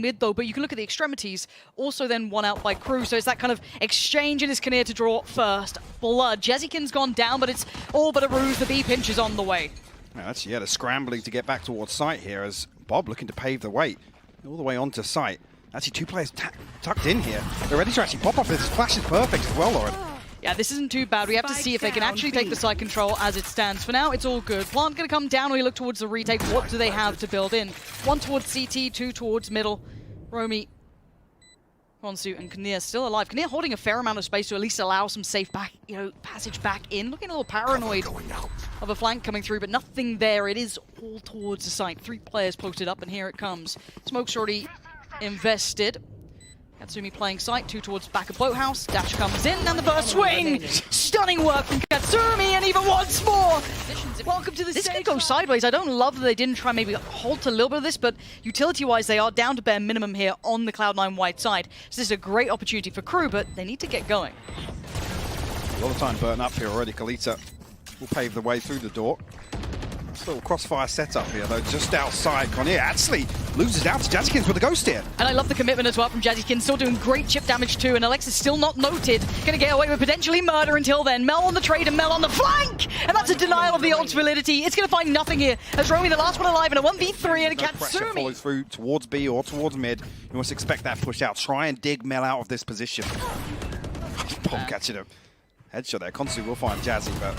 mid though, but you can look at the extremities. Also then one out by KRU, so it's that kind of exchange in his conir to draw first blood. Jezzykin's gone down, but it's all but a ruse. The B pinch is on the way. Yeah, that's they're scrambling to get back towards site here as Bob looking to pave the way all the way onto site. Actually, two players tucked in here. They're ready to actually pop off. This flash is perfect as well, Lauren. Yeah, this isn't too bad. We have to see if they can actually take the side control as it stands. For now, it's all good. Plant going to come down. We look towards the retake. What do they have to build in? One towards CT, two towards middle. Romi, consu, and conir still alive. Conir holding a fair amount of space to at least allow some safe passage back in. Looking a little paranoid of a flank coming through, but nothing there. It is all towards the site. 3 players posted up, and here it comes. Smoke's already invested. Katsumi playing site, 2 towards back of boathouse. Dash comes in, and the burst swing! Stunning work from Katsumi, and even once more! Welcome to the This could go sideways. I don't love that they didn't try maybe halt a little bit of this, but utility-wise, they are down to bare minimum here on the Cloud9 White side. So this is a great opportunity for KRU, but they need to get going. A lot of time burnt up here already. Kalita will pave the way through the door. Little crossfire setup here, though, just outside. Conir actually loses out to Jazzykins with a ghost here. And I love the commitment as well from Jezzykin, still doing great chip damage too, and Alexis still not noted. Gonna get away with potentially murder until then. Mel on the trade and Mel on the flank! And that's a denial of the ult's validity. It's gonna find nothing here, as Romi the last one alive in a 1v3 and a Katsumi. Pressure follows through towards B or towards mid. You must expect that push out. Try and dig Mel out of this position. Bob catching a headshot there. Consu will find Jazzy, but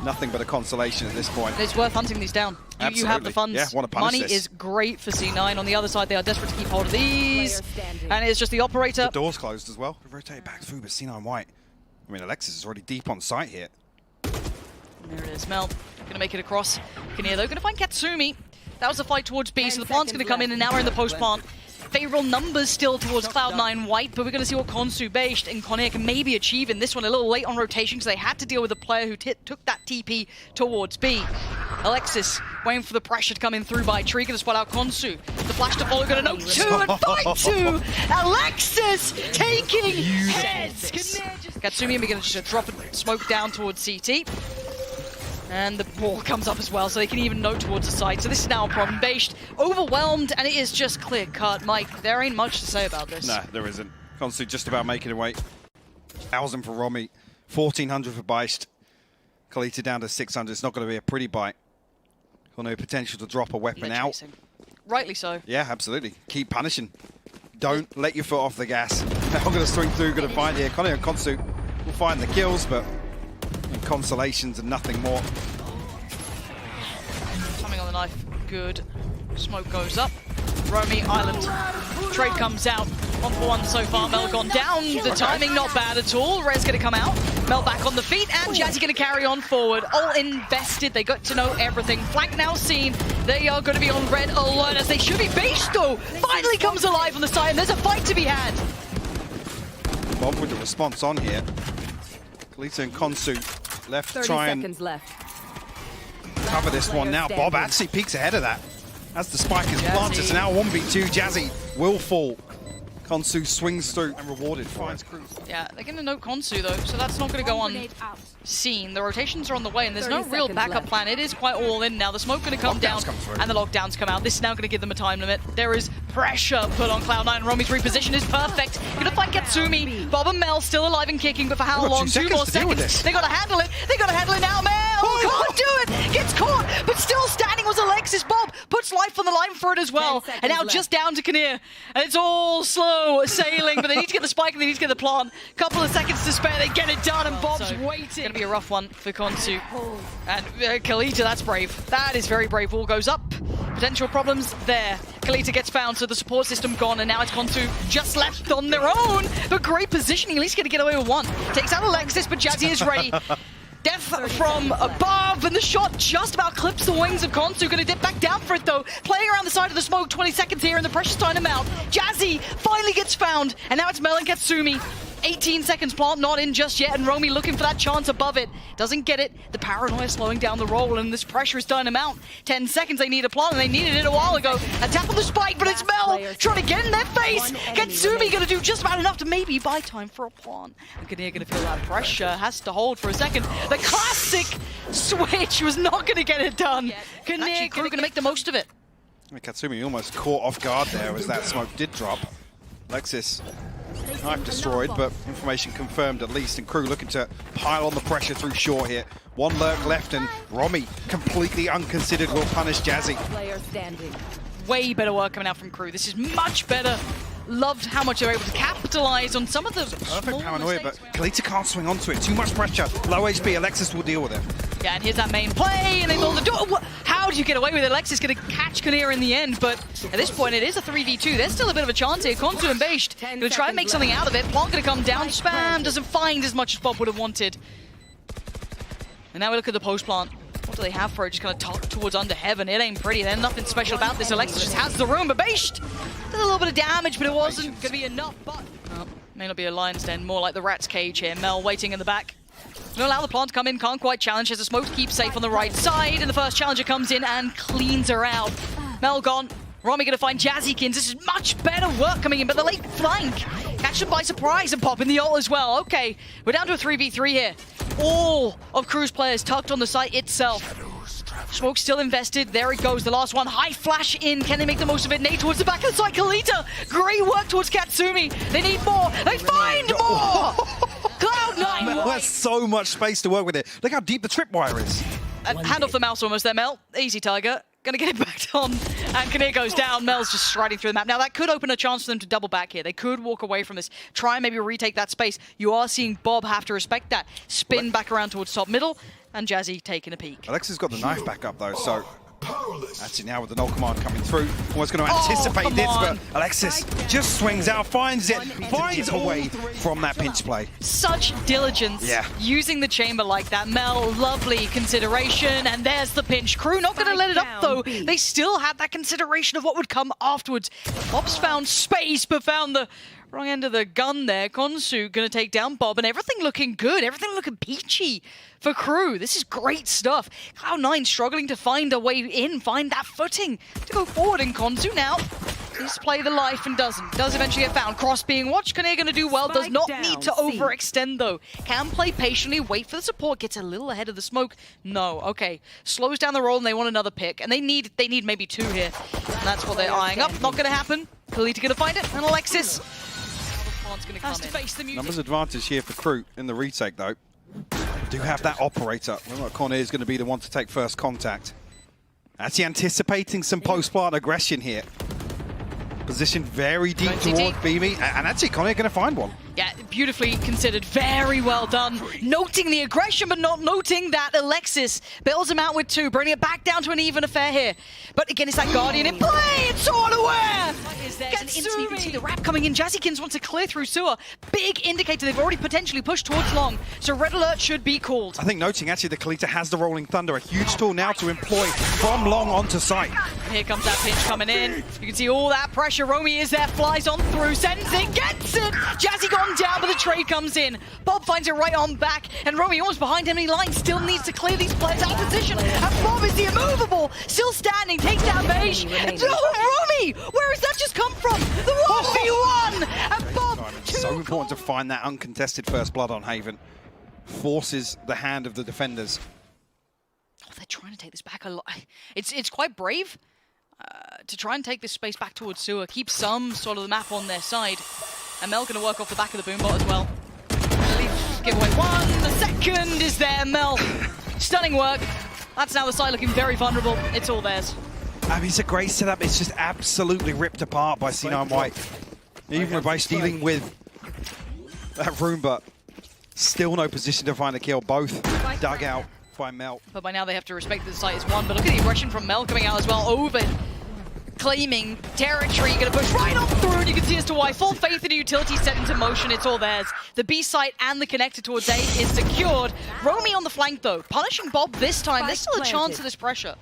nothing but a consolation at this point. It's worth hunting these down. You have the funds. Yeah, want to punish Money this. is great for C9. On the other side, they are desperate to keep hold of these. And it's just the operator. The door's closed as well. Rotate back through, but C9 White. I mean, Alexis is already deep on site here. And there it is. Mel going to make it across. Conir, though, going to find Katsumi. That was the fight towards B, so the plant's going to come in, and now we're in the post-plant. Favorable numbers still towards Cloud9 White, but we're going to see what consu, baesht, and conir can maybe achieve in this one. A little late on rotation because they had to deal with a player who took that TP towards B. Alexis waiting for the pressure to come in through by Tree, going to spot out consu. The flash to follow, going to note 2 and find 2! Alexis taking heads! Katsumi are going to just drop a smoke down towards CT. And the ball comes up as well, so they can even note towards the side. So this is now a problem. baesht overwhelmed, and it is just clear cut. Mike, there ain't much to say about this. Nah, there isn't. Consu just about making it away. 1,000 for Romi, 1,400 for baesht. Kalita down to 600. It's not going to be a pretty bite. Got no potential to drop a weapon out. Rightly so. Yeah, absolutely. Keep punishing. Don't let your foot off the gas. Now going to swing through, going to find here. Conir and Consu will find the kills, but consolations and nothing more. Coming on the knife, good. Smoke goes up. Romi Island. Trade comes out. 1-for-1 so far. Mel gone down. The timing not bad at all. Rez going to come out. Mel back on the feet, and Jazzy going to carry on forward. All invested. They got to know everything. Flank now seen. They are going to be on red alert, as they should be. baesht, though, finally comes alive on the side, and there's a fight to be had. Bob with the response on here. Kalita and Consu left to try and cover this one now. Bob actually peeks ahead of that as the spike is planted. So now 1v2, Jazzy will fall. Consu swings through and rewarded for his crew. Yeah, they're going to note consu though, so that's not going to go unseen. The rotations are on the way, and there's no real backup plan. It is quite all in now. The smoke going to come down, and the lockdowns come out. This is now going to give them a time limit. There is pressure put on Cloud9. Romi's reposition is perfect. Going to find Katsumi. Bob and Mel still alive and kicking, but for how long? 2 more seconds. They got to handle it. They got to handle it now. Mel can't do it. Gets caught, but still standing was Alexis. Bob puts life on the line for it as well. And now just down to conir. And it's all slow sailing, but they need to get the spike and they need to get the plant. Couple of seconds to spare. They get it done, and Bob's waiting. It's going to be a rough one for consu. And Kalita, that's brave. That is very brave. Wall goes up. Potential problems there. Kalita gets found, so the support system gone, and now it's consu just left on their own. But great positioning, at least going to get away with one. Takes out Alexis, but Jazzy is ready. Death from above, and the shot just about clips the wings of consu. Going to dip back down for it though. Playing around the side of the smoke, 20 seconds here, and the pressure's starting to mount. Jazzy finally gets found, and now it's Mel and Katsumi. 18 seconds, plant not in just yet, and Romi looking for that chance above it. Doesn't get it. The paranoia slowing down the roll, and this pressure is starting to mount. 10 seconds, they need a plant, and they needed it a while ago. A tap on the spike, but it's Mel trying to get in their face. Katsumi going to do just about enough to maybe buy time for a plant. And conir going to feel that pressure, has to hold for a second. The classic switch was not going to get it done. conir going to make the most of it. Katsumi almost caught off guard there as that smoke did drop. Alexis, knife destroyed, but information confirmed at least, and KRU looking to pile on the pressure through short here. One lurk left, and Romi, completely unconsidered, will punish Jazzy. Way better work coming out from KRU. This is much better. Loved how much they're able to capitalize on some of the perfect paranoia, but Kalita can't swing onto it. Too much pressure. Low HP. Alexis will deal with it. Yeah, and here's that main play, and they build the door. How did you get away with it? Alexis going to catch conir in the end, but at this point it is a 3v2. There's still a bit of a chance here. Consu and baesht going to try and make something out of it. Plant going to come down. Spam doesn't find as much as Bob would have wanted. And now we look at the post plant. What do they have for it? Just kind of tucked towards under heaven. It ain't pretty. There's nothing special about this. Alexis just has the room, but baesht did a little bit of damage, but it wasn't going to be enough. But may not be a lion's den, more like the rat's cage here. Mel waiting in the back. Don't allow the plant to come in, can't quite challenge. Has the smoke to keep safe on the right side, and the first challenger comes in and cleans her out. Mel gone. Romi going to find Jazzykins. This is much better work coming in, but the late flank catch them by surprise and pop in the ult as well. Okay, we're down to a 3v3 here. All of KRU's players tucked on the site itself. Smoke still invested. There it goes. The last one. High flash in. Can they make the most of it? Nate towards the back of the side. Kalita. Great work towards Katsumi. They need more. They find more. Cloud9 White. There's so much space to work with it. Look how deep the tripwire is. Hand off the mouse almost there, Mel. Easy, Tiger. Gonna get it back on. And conir goes down. Mel's just striding through the map. Now, that could open a chance for them to double back here. They could walk away from this. Try and maybe retake that space. You are seeing Bob have to respect that. Spin back around towards top middle. And Jazzy taking a peek. Alexis got the knife back up though, so that's it now with the null command coming through. Almost going to anticipate this, but Alexis just swings out, finds it, finds a way from that pinch play. Such diligence using the chamber like that. Mel, lovely consideration, and there's the pinch. KRU not going to let it up though. They still had that consideration of what would come afterwards. Bob's found space, but found the wrong end of the gun there. Consu going to take down Bob, and everything looking good. Everything looking peachy for KRU. This is great stuff. Cloud9 struggling to find a way in, find that footing to go forward, and Consu now needs to play the life and doesn't. Does eventually get found. Cross being watched. conir going to do well. Does not need to overextend though. Can play patiently, wait for the support. Gets a little ahead of the smoke. No. Okay. Slows down the roll, and they want another pick. And they need maybe two here. And that's what they're eyeing up. Not going to happen. Kalita going to find it. And Alexis going to come in. Numbers advantage here for KRU in the retake though. Do have that operator. conir is going to be the one to take first contact. Actually anticipating some post-plant aggression here. Positioned very deep towards Beamy, and actually conir going to find one. Yeah, beautifully considered. Very well done. Noting the aggression, but not noting that Alexis bails him out with two, bringing it back down to an even affair here. But again, it's that Guardian in play. It's all aware. You can see the wrap coming in. Jazzykins wants to clear through sewer. Big indicator they've already potentially pushed towards long. So red alert should be called. I think noting actually the Kalita has the Rolling Thunder, a huge tool now to employ from long onto site. And here comes that pinch coming in. You can see all that pressure. Romi is there, flies on through, sends it, gets it. Jazzy gone down, but the trade comes in. Bob finds it right on back, and Romi almost behind enemy line, still needs to clear these players out of position. And Bob is the immovable, still standing, takes down baesht. Romi, where has that just come from? The 1v1! And Bob, it's so important to find that uncontested first blood on Haven. Forces the hand of the defenders. Oh, they're trying to take this back a lot. It's quite brave to try and take this space back towards sewer, keep some sort of the map on their side. And Mel going to work off the back of the boombot as well. Give away one. The second is there, Mel. Stunning work. That's now the side looking very vulnerable. It's all theirs. I mean, it's a great setup. It's just absolutely ripped apart by Cloud9 White. Even with baesht dealing with that room, but still no position to find a kill. Both dug out by Mel. But by now they have to respect that the site is won. But look at the aggression from Mel coming out as well. Over claiming territory, gonna push right on through, and you can see as to why. Full faith in the utility set into motion, it's all theirs. The B site and the connector towards A is secured. Romi on the flank though, punishing Bob this time. There's still a chance of this pressure.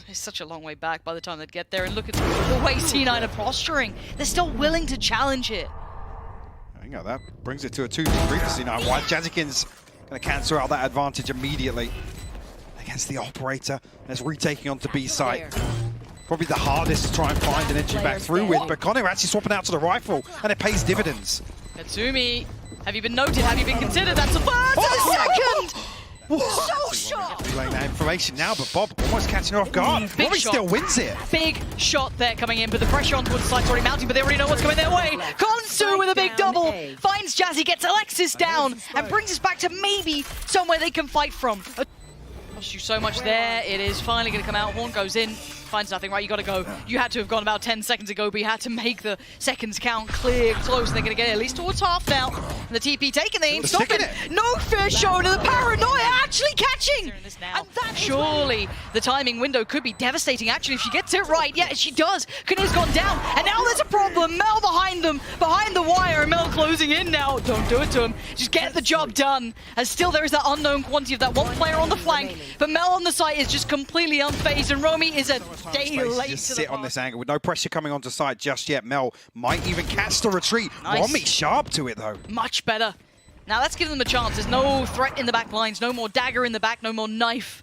It's such a long way back by the time they'd get there, and look at the way C9 are posturing. They're still willing to challenge it. Hang on, that brings it to a 2v3 for C9 White. Jazzykins gonna cancel out that advantage immediately against the operator as retaking onto B site. Probably the hardest to try and find an entry back through with, but conir actually swapping out to the rifle, and it pays dividends. Katsumi, have you been noted? Have you been considered? That's the first and the second! So sharp! Relaying that information now, but Bob almost catching her off guard. Romi still wins it. Big shot there coming in, but the pressure on towards the side's already mounting, but they already know what's coming their way. Consu with a big double, finds Jazzy, gets Alexis down, and brings us back to maybe somewhere they can fight from. Cost you so much there. It is finally going to come out. Horn goes in, finds nothing. Right, you got to go. You had to have gone about 10 seconds ago, but you had to make the seconds count clear, close. And they're going to get it at least towards half now. And the TP taking, they ain't stopping. No fair show to the paranoia actually catching. And that surely the timing window could be devastating. Actually, if she gets it right, yeah, she does. Conir's gone down, and now there's a problem. Mel behind them, behind the wire. Mel closing in now. Don't do it to him. Just get the job done. And still there is that unknown quantity of that one player on the flank. But Mel on the site is just completely unfazed, and Romi is a day late just to sit the on this angle with no pressure coming onto site just yet. Mel might even catch the retreat. Nice. Romi sharp to it though. Much better. Now let's give them a chance. There's no threat in the back lines, no more dagger in the back, no more knife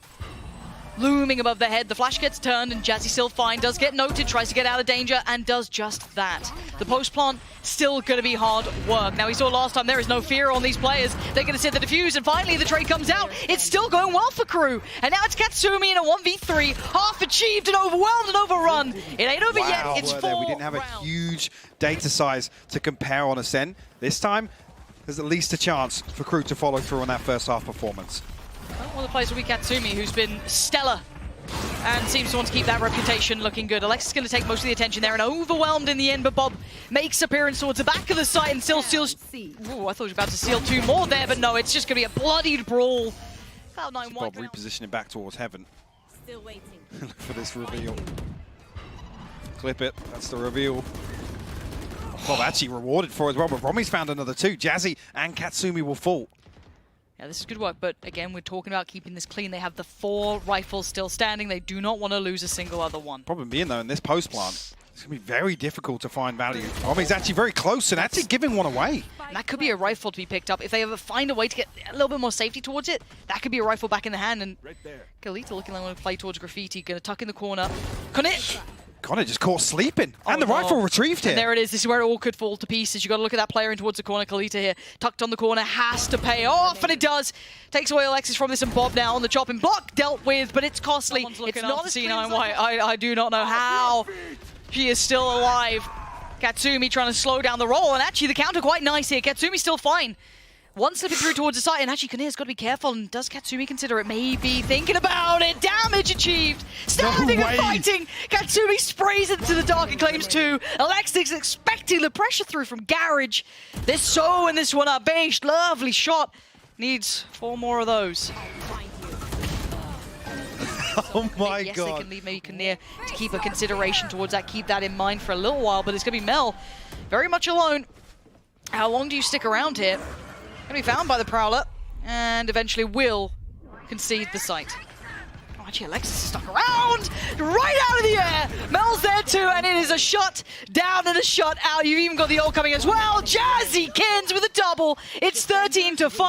looming above their head. The flash gets turned, and Jazzy still fine, does get noted, tries to get out of danger, and does just that. The post plant still going to be hard work. Now, we saw last time there is no fear on these players. They're going to sit the defuse, and finally the trade comes out. It's still going well for KRU. And now it's Katsumi in a 1v3, half achieved and overwhelmed and overrun. It ain't over yet. It's 4 We didn't have a huge data size to compare on Ascend. This time, there's at least a chance for KRU to follow through on that first half performance. Well, one of the players will be Katsumi, who's been stellar and seems to want to keep that reputation looking good. Alexis is going to take most of the attention there and overwhelmed in the end, but Bob makes appearance towards the back of the site and still steals... Ooh, I thought he was about to steal 2 more there, but no, it's just going to be a bloodied brawl. Cloud9 White. Bob repositioning back towards heaven. Still waiting. Look for this reveal. Clip it, that's the reveal. Bob actually rewarded for it as well, but Romi's found another 2. Jazzy and Katsumi will fall. Yeah, this is good work, but again, we're talking about keeping this clean. They have the 4 rifles still standing. They do not want to lose a single other one. Problem being, though, in this post plant, it's going to be very difficult to find value. Romi's actually very close and actually giving one away. And that could be a rifle to be picked up. If they ever find a way to get a little bit more safety towards it, that could be a rifle back in the hand. And kalita looking like one to play towards graffiti, going to tuck in the corner. Conir just caught sleeping, and the rifle retrieved here. And there it is. This is where it all could fall to pieces. You got to look at that player in towards the corner. Kalita here, tucked on the corner, has to pay off, and it does. Takes away Alexis from this, and Bob now on the chopping block dealt with, but it's costly. It's not a C9 White. I do not know how she is still alive. Katsumi trying to slow down the roll, and actually the counter quite nice here. Katsumi's still fine. One slipping through towards the side, and actually Conir's got to be careful. And does Katsumi consider it? Maybe thinking about it. Damage achieved. Standing and fighting. Katsumi sprays into the dark and claims 2. Alexis expecting the pressure through from Garage. They're sewing this one up. baesht, lovely shot. Needs 4 more of those. Oh my yes, God. They can leave maybe Conir to keep a consideration towards that. Keep that in mind for a little while. But it's going to be Mel very much alone. How long do you stick around here? Going to be found by the Prowler, and eventually will concede the site. Oh, actually, Alexis is stuck around, right out of the air. Mel's there too, and it is a shot down and a shot out. You've even got the ult coming as well. Jazzy Kins with a double. It's 13-5.